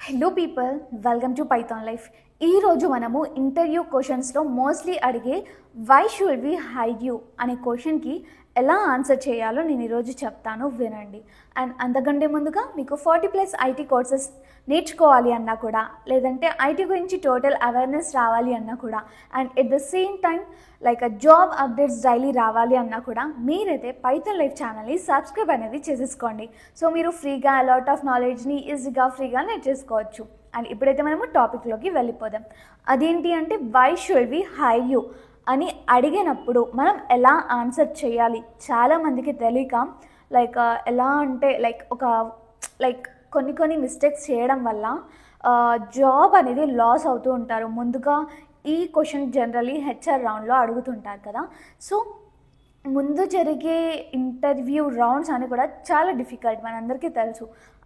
Hello people, welcome to Python life. ఈరోజు మనము interview క్వశ్చన్స్లో మోస్ట్లీ అడిగే why should we hire you అనే క్వశ్చన్కి ఎలా ఆన్సర్ చేయాలో నేను ఈరోజు చెప్తాను, వినండి. అండ్ అంతకంటే ముందుగా మీకు 40+ ఐటీ కోర్సెస్ నేర్చుకోవాలి అన్నా కూడా, లేదంటే ఐటీ గురించి టోటల్ అవేర్నెస్ రావాలి అన్నా కూడా, and at the same time like job updates daily రావాలి అన్నా కూడా మీరైతే పైథాన్ లైఫ్ ఛానల్ని సబ్స్క్రైబ్ అనేది చేసేసుకోండి. సో మీరు ఫ్రీగా అలాట్ ఆఫ్ నాలెడ్జ్ని ఈజీగా ఫ్రీగా నేర్చేసుకోవచ్చు. అండ్ ఇప్పుడైతే మనము టాపిక్లోకి వెళ్ళిపోదాం. అదేంటి అంటే why should we hire you అని అడిగినప్పుడు మనం ఎలా ఆన్సర్ చేయాలి. చాలామందికి తెలియక ఎలా అంటే కొన్ని మిస్టేక్స్ చేయడం వల్ల జాబ్ అనేది లాస్ అవుతూ ఉంటారు. ముందుగా ఈ క్వశ్చన్ జనరలీ హెచ్ఆర్ రౌండ్లో అడుగుతుంటారు కదా. సో ముందు జరిగే ఇంటర్వ్యూ రౌండ్స్ అని కూడా చాలా డిఫికల్ట్, మనందరికీ తెలుసు.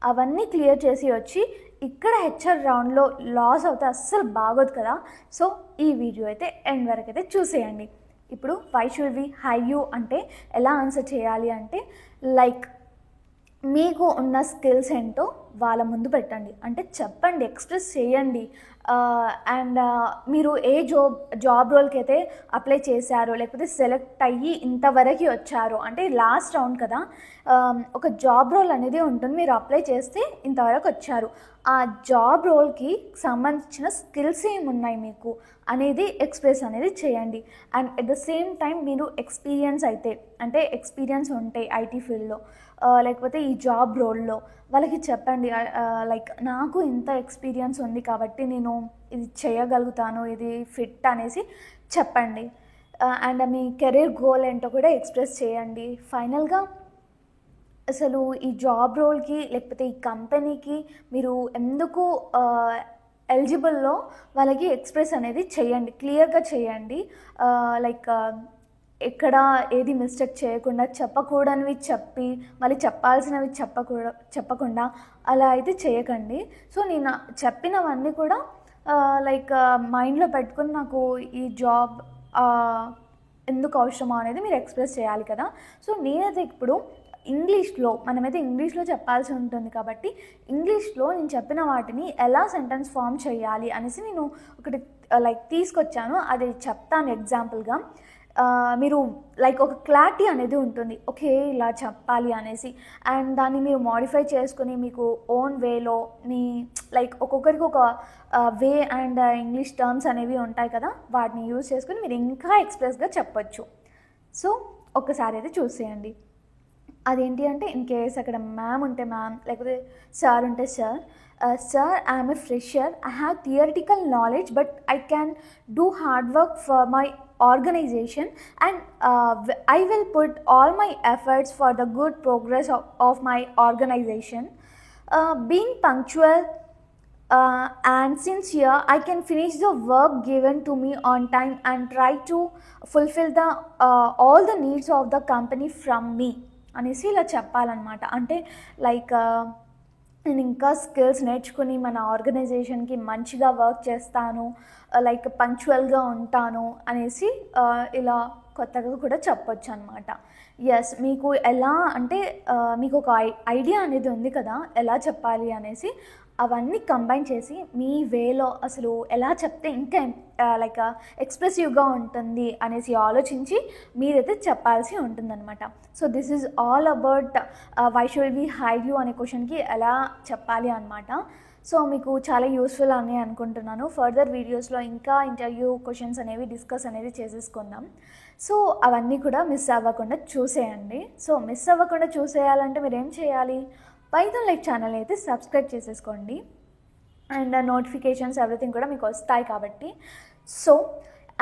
అవన్నీ క్లియర్ చేసి వచ్చి ఇక్కడ హెచ్ఆర్ రౌండ్లో లాస్ అవుతే అస్సలు బాగోదు కదా. సో ఈ వీడియో అయితే ఎండ్ వరకు అయితే చూసేయండి. ఇప్పుడు why should we hire you అంటే ఎలా ఆన్సర్ చేయాలి అంటే, మీకు ఉన్న స్కిల్స్ ఏంటో వాళ్ళ ముందు పెట్టండి, అంటే చెప్పండి, ఎక్స్ప్రెస్ చేయండి. అండ్ మీరు ఏ జాబ్ రోల్కి అయితే అప్లై చేశారో, లేకపోతే సెలెక్ట్ అయ్యి ఇంతవరకు వచ్చారో, అంటే లాస్ట్ రౌండ్ కదా, ఒక జాబ్ రోల్ అనేది ఉంటుంది. మీరు అప్లై చేస్తే ఇంతవరకు వచ్చారు, ఆ జాబ్ రోల్కి సంబంధించిన స్కిల్స్ ఏమున్నాయి మీకు అనేది ఎక్స్ప్రెస్ అనేది చేయండి. And at the same time మీరు ఎక్స్పీరియన్స్ ఉంటే ఐటీ ఫీల్డ్లో, లేకపోతే ఈ జాబ్ రోల్లో వాళ్ళకి చెప్పండి, నాకు ఇంత ఎక్స్పీరియన్స్ ఉంది కాబట్టి నేను ఇది చేయగలుగుతాను, ఇది ఫిట్ అనేసి చెప్పండి. అండ్ మీ కెరీర్ గోల్ ఏంటో కూడా ఎక్స్ప్రెస్ చేయండి. ఫైనల్గా అసలు ఈ జాబ్ రోల్కి లేకపోతే ఈ కంపెనీకి మీరు ఎందుకు ఎలిజిబుల్లో వాళ్ళకి ఎక్స్ప్రెస్ అనేది చేయండి, క్లియర్గా చేయండి. ఎక్కడ ఏది మిస్టేక్ చేయకుండా, చెప్పకూడనివి చెప్పి మళ్ళీ చెప్పాల్సినవి చెప్పకుండా అలా అయితే చేయకండి. సో నేను చెప్పినవన్నీ కూడా మైండ్లో పెట్టుకుని నాకు ఈ జాబ్ ఎందుకు అవసరమో అనేది మీరు ఎక్స్ప్రెస్ చేయాలి కదా. సో నేనైతే ఇప్పుడు మనమైతే ఇంగ్లీష్లో చెప్పాల్సి ఉంటుంది కాబట్టి ఇంగ్లీష్లో నేను చెప్పిన వాటిని ఎలా సెంటెన్స్ ఫామ్ చేయాలి అనేసి నేను ఒకటి తీసుకొచ్చాను, అది చెప్తాను ఎగ్జాంపుల్గా. మీరు ఒక క్లారిటీ అనేది ఉంటుంది, ఓకే ఇలా చెప్పాలి అనేసి. అండ్ దాన్ని మీరు మోడిఫై చేసుకుని మీకు ఓన్ వేలో ఒక్కొక్కరికి ఒక వే అండ్ ఇంగ్లీష్ టర్మ్స్ అనేవి ఉంటాయి కదా, వాటిని యూజ్ చేసుకుని మీరు ఇంకా ఎక్స్ప్రెస్గా చెప్పొచ్చు. సో ఒక్కసారి అయితే చూసేయండి. అదేంటి అంటే, ఇన్ కేస్ అక్కడ మ్యామ్ ఉంటే మ్యామ్, లేకపోతే సార్ ఉంటే sir. Sir, I am a fresher. I have theoretical knowledge, but I can do hard work for my organization, and I will put all my efforts for the good progress of my organization. Being punctual and sincere, I can finish the work given to me on time and try to fulfill all the needs of the company from me అనేసి ఇలా చెప్పాలన్నమాట. అంటే నేను ఇంకా skills నేర్చుకుని మన ఆర్గనైజేషన్కి మంచిగా work చేస్తాను, పంక్చువల్గా ఉంటాను అనేసి ఇలా కొత్తగా కూడా చెప్పొచ్చు అనమాట. ఎస్, మీకు ఎలా అంటే మీకు ఒక ఐడియా అనేది ఉంది కదా ఎలా చెప్పాలి అనేసి. అవన్నీ కంబైన్ చేసి మీ వేలో అసలు ఎలా చెప్తే ఇంకా ఎక్స్ప్రెసివ్గా ఉంటుంది అనేసి ఆలోచించి మీరైతే చెప్పాల్సి ఉంటుందన్నమాట. So this is all about why should we hire you అనే క్వశ్చన్కి ఎలా చెప్పాలి అనమాట. సో మీకు చాలా యూస్ఫుల్ అని అనుకుంటున్నాను. ఫర్దర్ వీడియోస్లో ఇంకా ఇంటర్వ్యూ క్వశ్చన్స్ అనేవి డిస్కస్ అనేది చేసేసుకుందాం. సో అవన్నీ కూడా మిస్ అవ్వకుండా చూసేయండి. సో మిస్ అవ్వకుండా చూసేయాలంటే మీరు ఏం చేయాలి, పైథాన్ లైఫ్ ఛానల్ అయితే సబ్స్క్రైబ్ చేసేసుకోండి. అండ్ నోటిఫికేషన్స్ ఎవ్రీథింగ్ కూడా మీకు వస్తాయి కాబట్టి. సో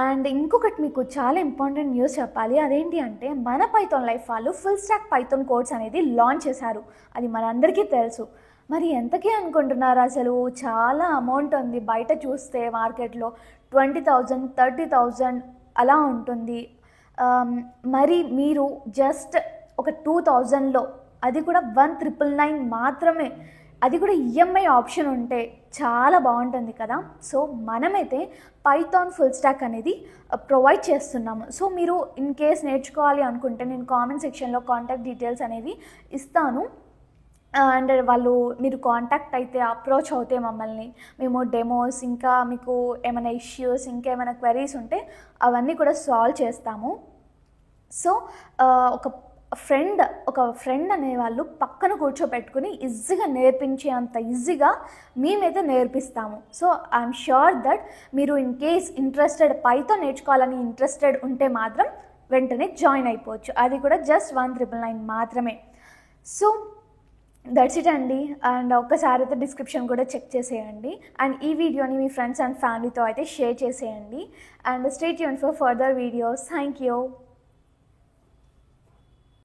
అండ్ ఇంకొకటి మీకు చాలా ఇంపార్టెంట్ న్యూస్ చెప్పాలి. అదేంటి అంటే, మన పైథాన్ లైఫ్ వాళ్ళు ఫుల్ స్టాక్ పైథాన్ కోర్స్ అనేది లాంచ్ చేశారు. అది మనందరికీ తెలుసు. మరి ఎంతకీ అనుకుంటున్నారు, అసలు చాలా అమౌంట్ ఉంది. బయట చూస్తే మార్కెట్లో 20,000 30,000 అలా ఉంటుంది. మరి మీరు జస్ట్ ఒక 2,000లో, అది కూడా 1,999 మాత్రమే, అది కూడా ఈఎంఐ ఆప్షన్ ఉంటే చాలా బాగుంటుంది కదా. సో మనమైతే పైథాన్ ఫుల్ స్టాక్ అనేది ప్రొవైడ్ చేస్తున్నాము. సో మీరు ఇన్ కేస్ నేర్చుకోవాలి అనుకుంటే నేను కామెంట్ సెక్షన్లో కాంటాక్ట్ డీటెయిల్స్ అనేవి ఇస్తాను. అండ్ వాళ్ళు మీరు కాంటాక్ట్ అయితే అప్రోచ్ అవుతే మమ్మల్ని, మేము డెమోస్ ఇంకా మీకు ఏమైనా ఇష్యూస్ ఇంకేమైనా క్వెరీస్ ఉంటే అవన్నీ కూడా సాల్వ్ చేస్తాము. సో ఒక ఫ్రెండ్ అనేవాళ్ళు పక్కన కూర్చోబెట్టుకుని ఈజీగా నేర్పించేంత ఈజీగా మేమైతే నేర్పిస్తాము. సో ఐఎమ్ ష్యూర్ దట్ మీరు ఇన్ కేస్ పైథాన్ నేర్చుకోవాలని ఇంట్రెస్టెడ్ ఉంటే మాత్రం వెంటనే జాయిన్ అయిపోవచ్చు. అది కూడా జస్ట్ 1999 మాత్రమే. సో దట్స్ ఇట్ అండి. అండ్ ఒక్కసారి అయితే డిస్క్రిప్షన్ కూడా చెక్ చేసేయండి. అండ్ ఈ వీడియోని మీ ఫ్రెండ్స్ అండ్ ఫ్యామిలీతో అయితే షేర్ చేసేయండి. And stay tune for further videos. Thank you.